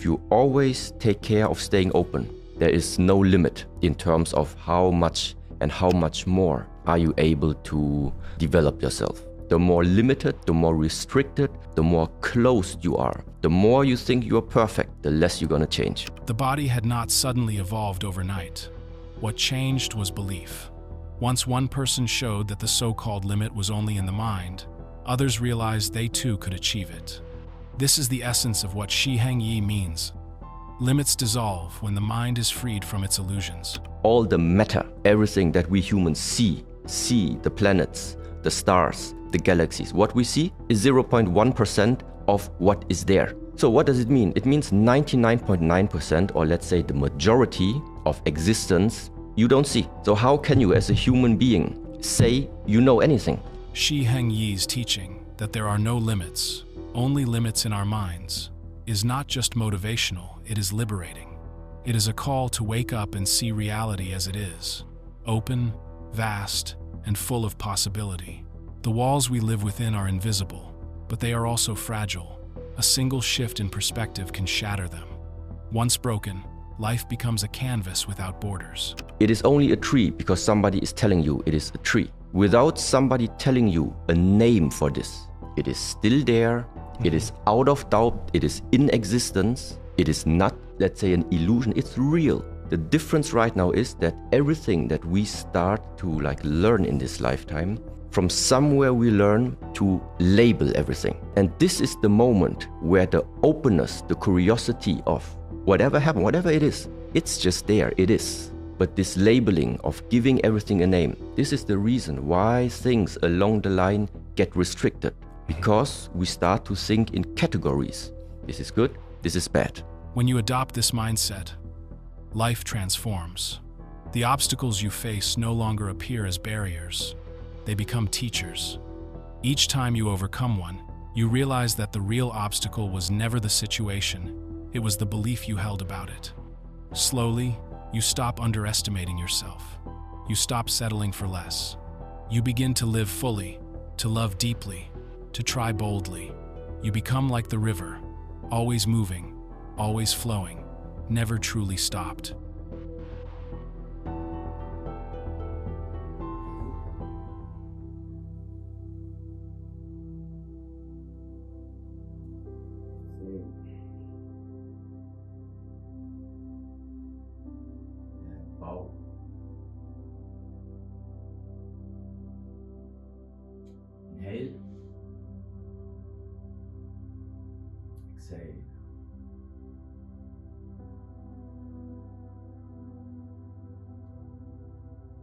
if you always take care of staying open, there is no limit in terms of how much and how much more are you able to develop yourself. The more limited, the more restricted, the more closed you are. The more you think you are perfect, the less you're gonna change. The body had not suddenly evolved overnight. What changed was belief. Once one person showed that the so-called limit was only in the mind, others realized they too could achieve it. This is the essence of what Shi Heng Yi means. Limits dissolve when the mind is freed from its illusions. All the matter, everything that we humans see, the planets, the stars, the galaxies, what we see is 0.1% of what is there. So what does it mean? It means 99.9%, or let's say the majority of existence, you don't see. So how can you as a human being say you know anything? Shi Heng Yi's teaching that there are no limits, only limits in our minds, is not just motivational, it is liberating. It is a call to wake up and see reality as it is, open, vast, and full of possibility. The walls we live within are invisible, but they are also fragile. A single shift in perspective can shatter them. Once broken, life becomes a canvas without borders. It is only a tree because somebody is telling you it is a tree. Without somebody telling you a name for this, it is still there, it is out of doubt, it is in existence, it is not, let's say, an illusion, it's real. The difference right now is that everything that we start to learn in this lifetime, from somewhere we learn to label everything. And this is the moment where the openness, the curiosity of whatever happened, whatever it is, it's just there, it is. But this labeling of giving everything a name, this is the reason why things along the line get restricted. Because we start to think in categories. This is good, this is bad. When you adopt this mindset, life transforms. The obstacles you face no longer appear as barriers. They become teachers. Each time you overcome one, you realize that the real obstacle was never the situation, it was the belief you held about it. Slowly, you stop underestimating yourself. You stop settling for less. You begin to live fully, to love deeply, to try boldly. You become like the river, always moving, always flowing, never truly stopped. Wow. Inhale. Exhale.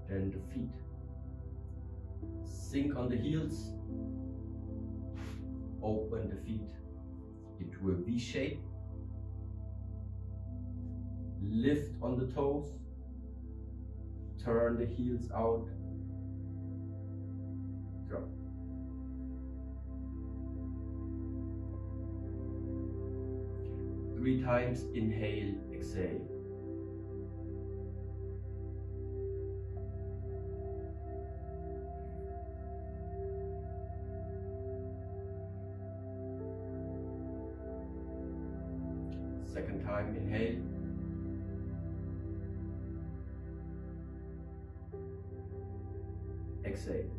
Then the feet. Sink on the heels. Open the feet into a V shape. Lift on the toes. Turn the heels out. Drop. Three times, inhale, exhale. Second time, inhale. Exhale.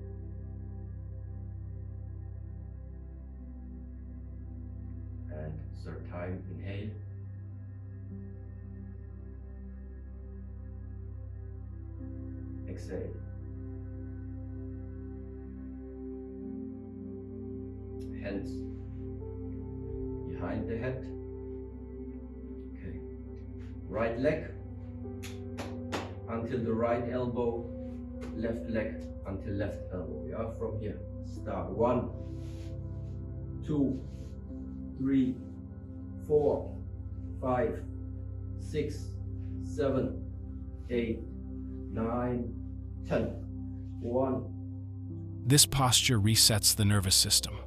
And third time, inhale. Exhale. Hands behind the head. Okay. Right leg until the right elbow, left leg until left elbow. Yeah, from here. Start 1, 2, 3, 4, 5, 6, 7, 8, 9, 10. 1. This posture resets the nervous system,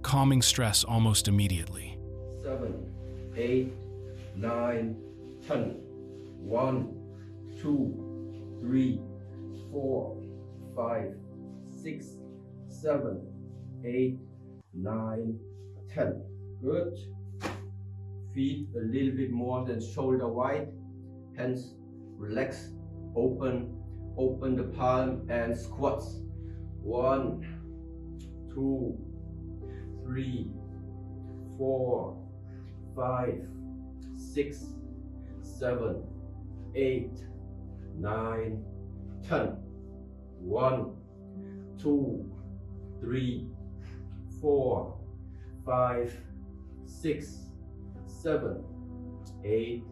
calming stress almost immediately. 7, 8, 9, 10. 1, 2, 3, 4, 5, 6, 7, 8, 9, 10. Good. feet a little bit more than shoulder wide. Hands relax, open the palm and squats. 1, 2, 3, 4, 5, 6, 7, 8, 9, 10. 1, 2, 3, 4, 5, 6, 7, 8,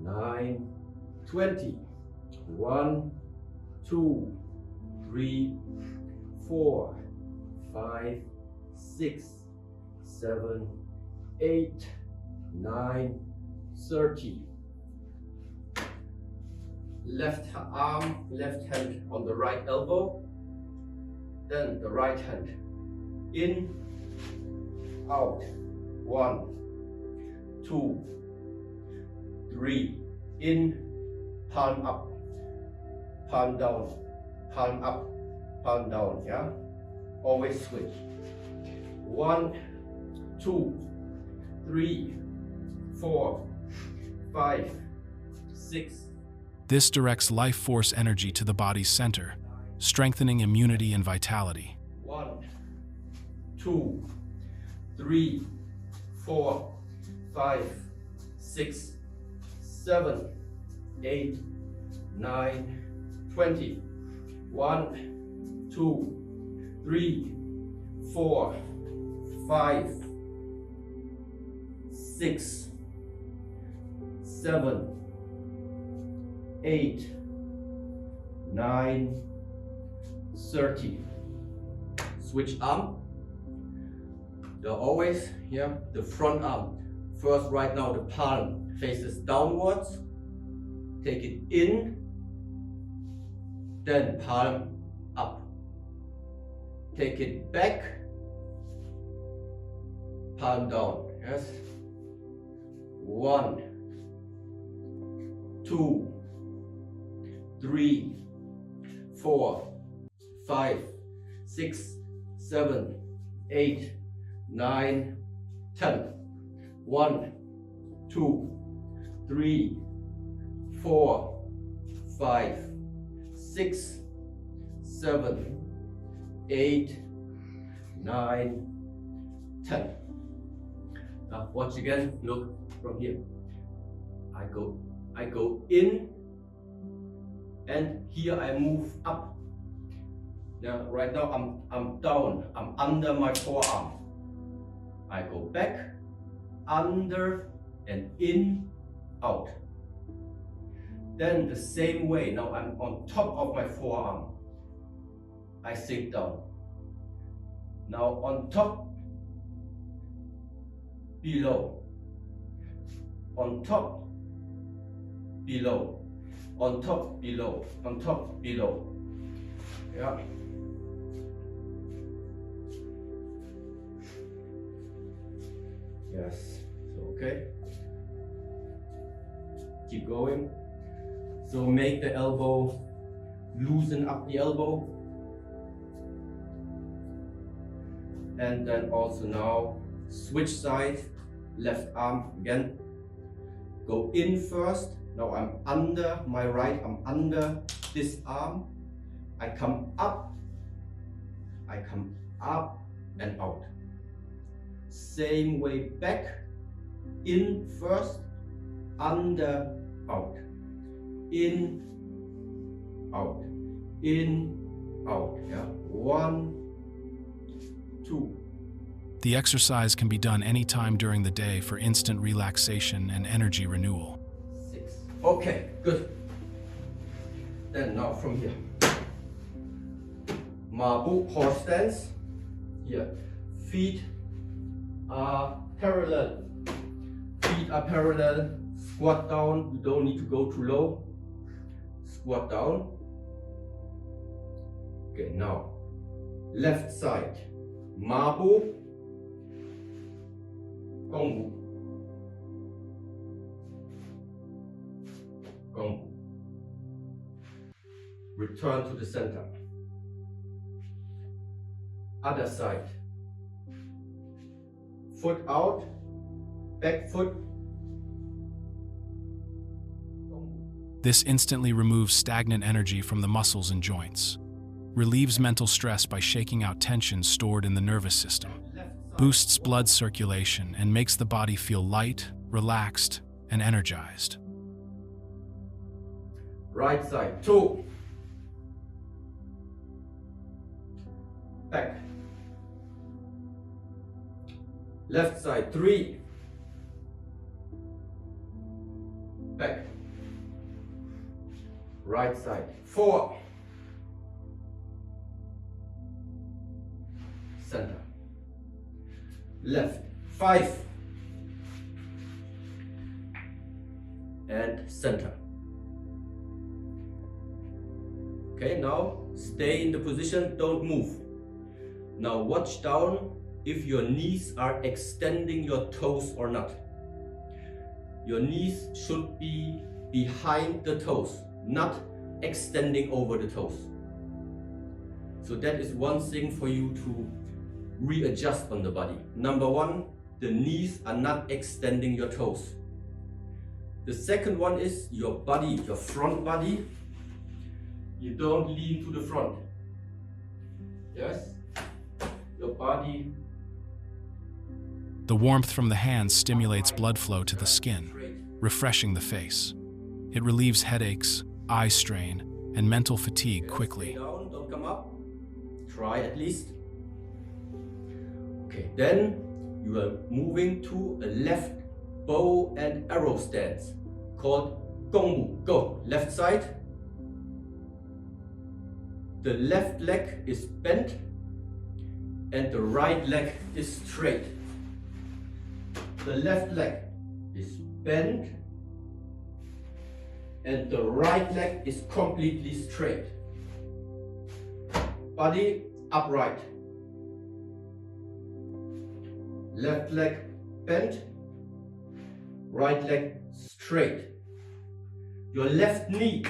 9, 20. 1, 2, 3, 4, 5, 6, 7, 8, 9, 30. Left arm, left hand on the right elbow, then the right hand in, out. 1, 2, 3, in, palm up, palm down, palm up, palm down, yeah? Always switch. 1, 2, 3, 4, 5, 6. This directs life force energy to the body's center, strengthening immunity and vitality. 1, 2, 3, 4, 5, 6, 7, 8, 9, 20. 1, 2, 3, 4, 5, 6, 7, 8, 9, 30. Switch arm. They're always here, the front arm. First, right now, the palm faces downwards. Take it in, then palm up. Take it back, palm down. Yes. 1, 2, 3, 4, 5, 6, 7, 8, 9, 10. 1, 2, 3, 4, 5, 6, 7, 8, 9, 10. Now watch again, look from here. I go in, and here I move up. Now right now I'm down, I'm under my forearm. I go back, under and in, out. Then the same way, now I'm on top of my forearm. I sink down. Now on top, below, on top, below, on top, below, on top, below. Yeah. Yes, so okay. Keep going. So make the elbow, loosen up the elbow. And then also now switch side, left arm again. Go in first. Now I'm under my right, I'm under this arm. I come up and out. Same way back, in first, under, out. In, out, in, out. Yeah. 1, 2. The exercise can be done anytime during the day for instant relaxation and energy renewal. 6. Okay, good. Then now from here. Marble horse stance. Here. Feet are parallel. Feet are parallel. Squat down. You don't need to go too low. Squat down. Okay, now left side. Marble. Gongbu. Gongbu. Return to the center. Other side. Foot out, back foot This instantly removes stagnant energy from the muscles and joints, relieves mental stress by shaking out tension stored in the nervous system, boosts blood circulation, and makes the body feel light, relaxed, and energized. Right side, 2. Back. Left side, 3. Back. Right side, 4. Center. Left, 5. And center. Okay, now stay in the position, don't move. Now watch down if your knees are extending your toes or not. Your knees should be behind the toes, not extending over the toes. So that is one thing for you to readjust on the body. Number 1, the knees are not extending your toes. The second one is your body, your front body. You don't lean to the front. Yes? Your body. The warmth from the hands stimulates blood flow to the skin, refreshing the face. It relieves headaches, eye strain, and mental fatigue quickly. Stay down, don't come up. Try at least. Okay, then you are moving to a left bow and arrow stance called Gongbu. Go, left side. The left leg is bent and the right leg is straight. The left leg is bent and the right leg is completely straight. Body upright. Left leg bent, right leg straight. Your left knee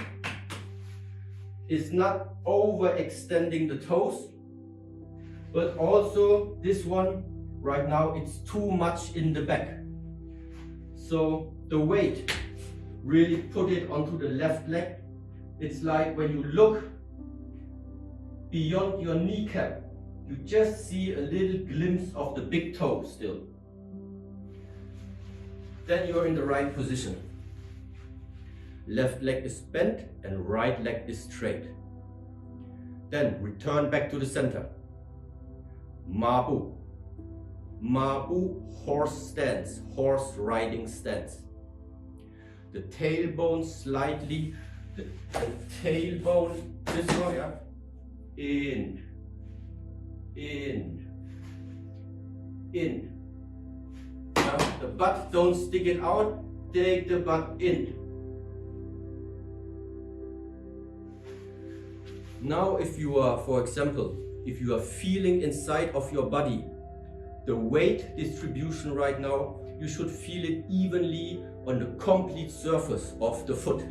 is not overextending the toes, but also this one right now it's too much in the back. So the weight, really put it onto the left leg. It's like when you look beyond your kneecap, you just see a little glimpse of the big toe still. Then you're in the right position. Left leg is bent and right leg is straight. Then return back to the center. Mabu. Mabu, horse stance, horse riding stance. The tailbone slightly, the tailbone this way, yeah? In. Now the butt, don't stick it out, take the butt in. Now if you are, for example, if you are feeling inside of your body, the weight distribution right now, you should feel it evenly on the complete surface of the foot.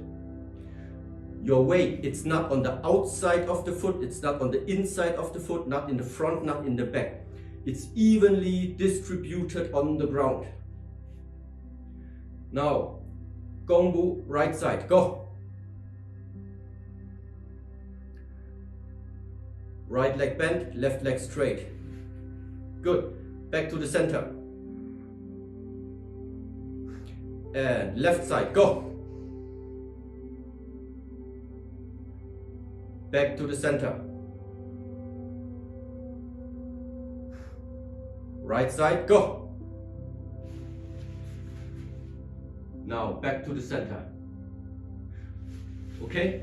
Your weight, it's not on the outside of the foot, it's not on the inside of the foot, not in the front, not in the back. It's evenly distributed on the ground. Now, Gongbu, right side, go. Right leg bent, left leg straight. Good. Back to the center. And left side, go. Back to the center. Right side, go. Now back to the center. Okay?